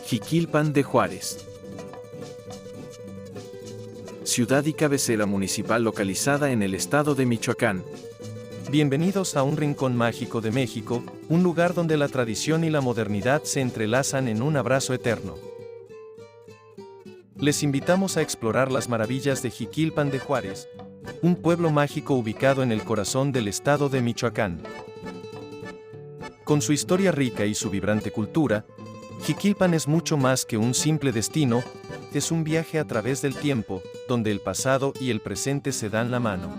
Jiquilpan de Juárez. Ciudad y cabecera municipal localizada en el estado de Michoacán. Bienvenidos a un rincón mágico de México, un lugar donde la tradición y la modernidad se entrelazan en un abrazo eterno. Les invitamos a explorar las maravillas de Jiquilpan de Juárez, un pueblo mágico ubicado en el corazón del estado de Michoacán. Con su historia rica y su vibrante cultura, Jiquilpan es mucho más que un simple destino, es un viaje a través del tiempo, donde el pasado y el presente se dan la mano.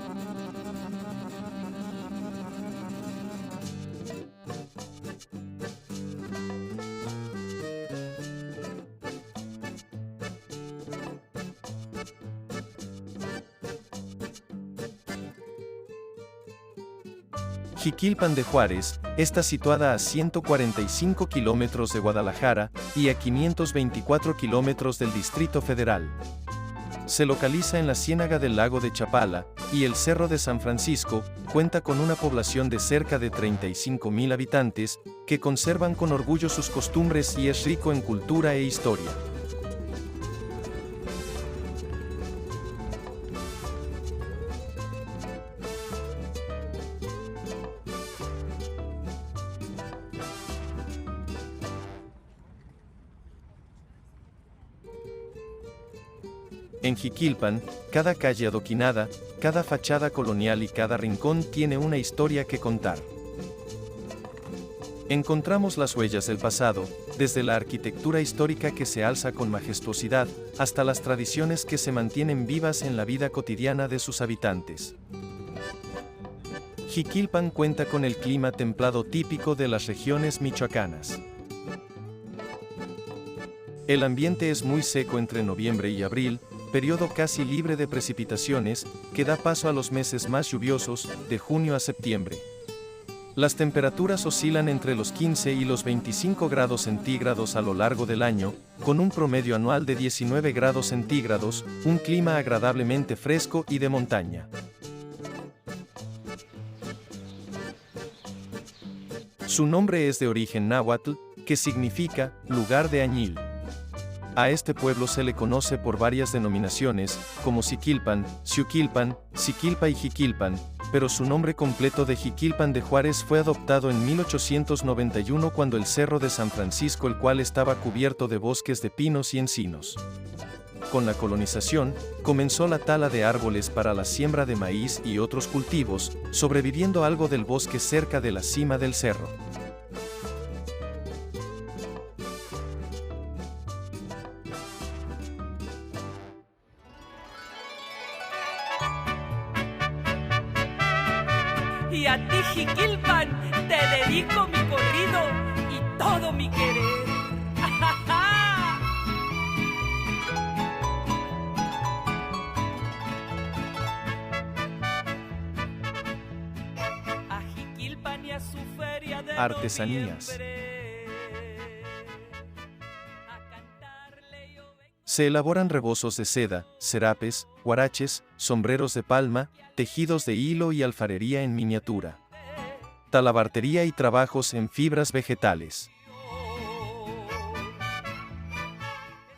Jiquilpan de Juárez está situada a 145 kilómetros de Guadalajara y a 524 kilómetros del Distrito Federal. Se localiza en la ciénaga del lago de Chapala, y el Cerro de San Francisco cuenta con una población de cerca de 35,000 habitantes, que conservan con orgullo sus costumbres y es rico en cultura e historia. En Jiquilpan, cada calle adoquinada, cada fachada colonial y cada rincón tiene una historia que contar. Encontramos las huellas del pasado, desde la arquitectura histórica que se alza con majestuosidad, hasta las tradiciones que se mantienen vivas en la vida cotidiana de sus habitantes. Jiquilpan cuenta con el clima templado típico de las regiones michoacanas. El ambiente es muy seco entre noviembre y abril, periodo casi libre de precipitaciones, que da paso a los meses más lluviosos, de junio a septiembre. Las temperaturas oscilan entre los 15 y los 25 grados centígrados a lo largo del año, con un promedio anual de 19 grados centígrados, un clima agradablemente fresco y de montaña. Su nombre es de origen náhuatl, que significa lugar de añil. A este pueblo se le conoce por varias denominaciones, como Ziquilpan, Xiuquilpan, Ziquilpa y Jiquilpan, pero su nombre completo de Jiquilpan de Juárez fue adoptado en 1891 cuando el Cerro de San Francisco, el cual estaba cubierto de bosques de pinos y encinos. Con la colonización, comenzó la tala de árboles para la siembra de maíz y otros cultivos, sobreviviendo algo del bosque cerca de la cima del cerro. Y a ti, Jiquilpan, te dedico mi corrido y todo mi querer. A Jiquilpan y a su feria de Artesanías. noviembre, a cantarle yo vengo. Se elaboran rebozos de seda, serapes, huaraches, sombreros de palma, tejidos de hilo y alfarería en miniatura. Talabartería y trabajos en fibras vegetales.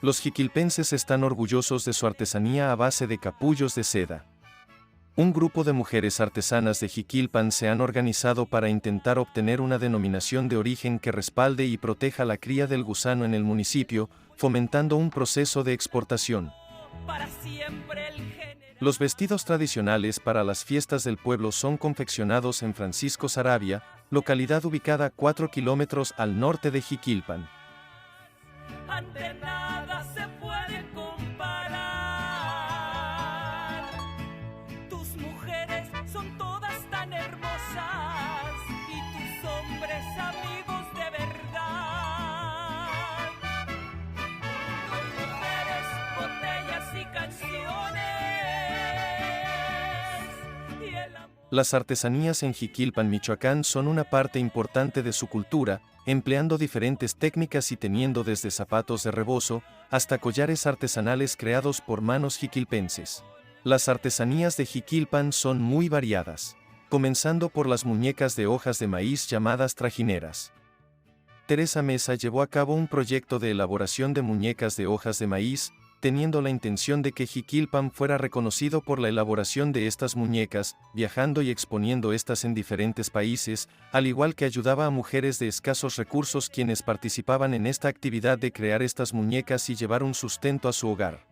Los jiquilpenses están orgullosos de su artesanía a base de capullos de seda. Un grupo de mujeres artesanas de Jiquilpan se han organizado para intentar obtener una denominación de origen que respalde y proteja la cría del gusano en el municipio, fomentando un proceso de exportación. Para siempre el general. Los vestidos tradicionales para las fiestas del pueblo son confeccionados en Francisco Saravia, localidad ubicada a 4 kilómetros al norte de Jiquilpan. Ante nada se puede comparar. Tus mujeres son todas tan hermosas y tus hombres amigos de verdad. Con mujeres, botellas y canciones y el amor. Las artesanías en Jiquilpan, Michoacán son una parte importante de su cultura, empleando diferentes técnicas y teniendo desde zapatos de rebozo, hasta collares artesanales creados por manos jiquilpenses. Las artesanías de Jiquilpan son muy variadas, comenzando por las muñecas de hojas de maíz llamadas trajineras. Teresa Mesa llevó a cabo un proyecto de elaboración de muñecas de hojas de maíz, teniendo la intención de que Jiquilpan fuera reconocido por la elaboración de estas muñecas, viajando y exponiendo estas en diferentes países, al igual que ayudaba a mujeres de escasos recursos quienes participaban en esta actividad de crear estas muñecas y llevar un sustento a su hogar.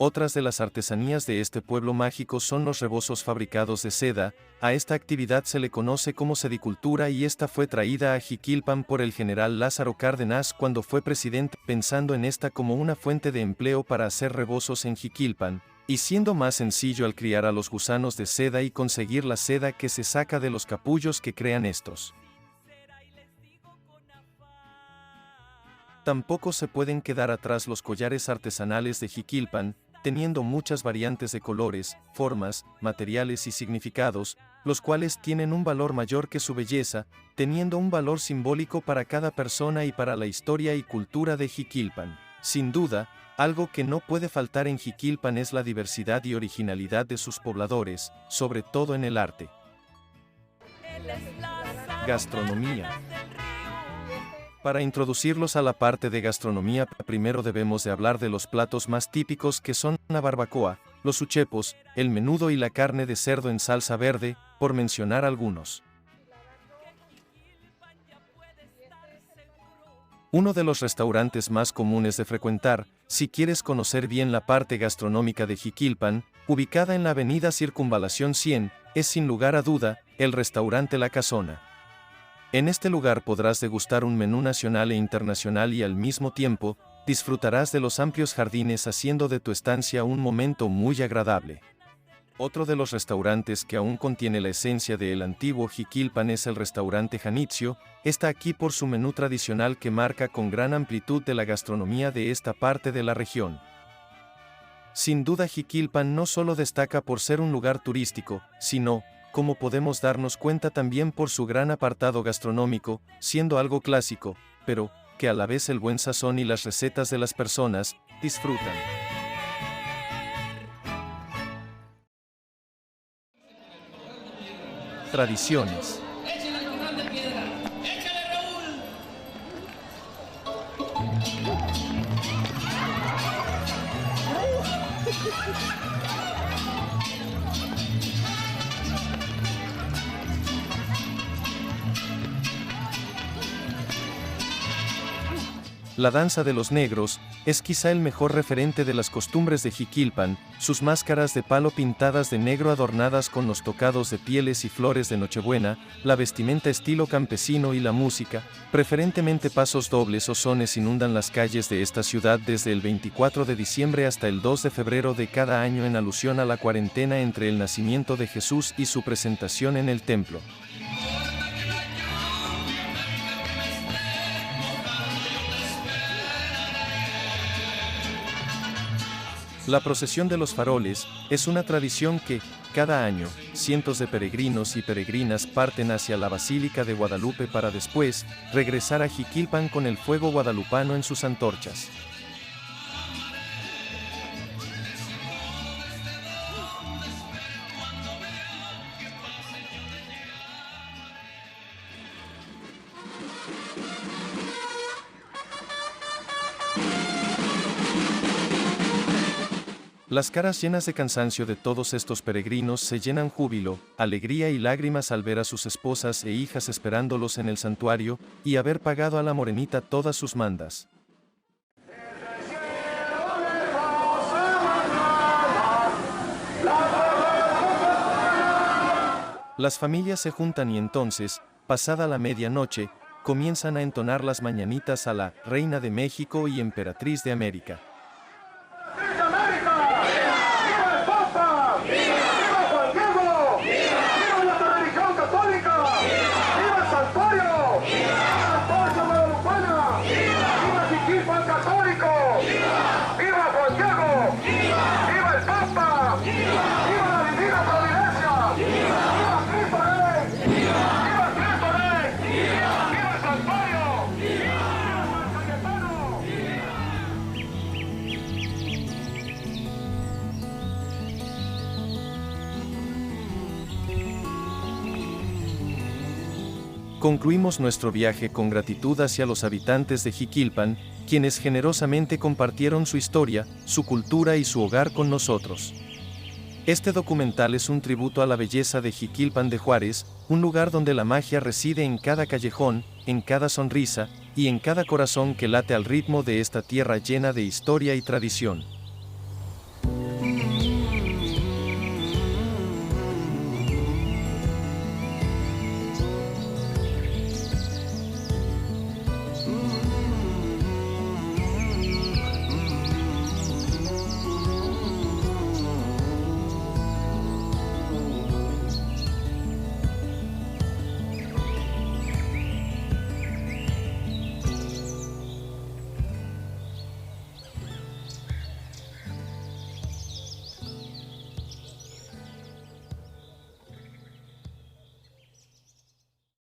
Otras de las artesanías de este pueblo mágico son los rebozos fabricados de seda. A esta actividad se le conoce como sedicultura y esta fue traída a Jiquilpan por el general Lázaro Cárdenas cuando fue presidente, pensando en esta como una fuente de empleo para hacer rebozos en Jiquilpan, y siendo más sencillo al criar a los gusanos de seda y conseguir la seda que se saca de los capullos que crean estos. Tampoco se pueden quedar atrás los collares artesanales de Jiquilpan, teniendo muchas variantes de colores, formas, materiales y significados, los cuales tienen un valor mayor que su belleza, teniendo un valor simbólico para cada persona y para la historia y cultura de Jiquilpan. Sin duda, algo que no puede faltar en Jiquilpan es la diversidad y originalidad de sus pobladores, sobre todo en el arte. Gastronomía. Para introducirlos a la parte de gastronomía, primero debemos de hablar de los platos más típicos que son la barbacoa, los uchepos, el menudo y la carne de cerdo en salsa verde, por mencionar algunos. Uno de los restaurantes más comunes de frecuentar, si quieres conocer bien la parte gastronómica de Jiquilpan, ubicada en la avenida Circunvalación 100, es sin lugar a duda, el restaurante La Casona. En este lugar podrás degustar un menú nacional e internacional y al mismo tiempo, disfrutarás de los amplios jardines haciendo de tu estancia un momento muy agradable. Otro de los restaurantes que aún contiene la esencia del antiguo Jiquilpan es el restaurante Janitzio. Está aquí por su menú tradicional que marca con gran amplitud de la gastronomía de esta parte de la región. Sin duda Jiquilpan no solo destaca por ser un lugar turístico, sino, como podemos darnos cuenta también por su gran apartado gastronómico, siendo algo clásico, pero que a la vez el buen sazón y las recetas de las personas disfrutan. Tradiciones. La danza de los negros es quizá el mejor referente de las costumbres de Jiquilpan, sus máscaras de palo pintadas de negro adornadas con los tocados de pieles y flores de Nochebuena, la vestimenta estilo campesino y la música, preferentemente pasos dobles o sones inundan las calles de esta ciudad desde el 24 de diciembre hasta el 2 de febrero de cada año en alusión a la cuarentena entre el nacimiento de Jesús y su presentación en el templo. La procesión de los faroles es una tradición que, cada año, cientos de peregrinos y peregrinas parten hacia la Basílica de Guadalupe para después regresar a Jiquilpan con el fuego guadalupano en sus antorchas. Las caras llenas de cansancio de todos estos peregrinos se llenan júbilo, alegría y lágrimas al ver a sus esposas e hijas esperándolos en el santuario, y haber pagado a la morenita todas sus mandas. Las familias se juntan y entonces, pasada la medianoche, comienzan a entonar las mañanitas a la Reina de México y Emperatriz de América. Concluimos nuestro viaje con gratitud hacia los habitantes de Jiquilpan, quienes generosamente compartieron su historia, su cultura y su hogar con nosotros. Este documental es un tributo a la belleza de Jiquilpan de Juárez, un lugar donde la magia reside en cada callejón, en cada sonrisa, y en cada corazón que late al ritmo de esta tierra llena de historia y tradición.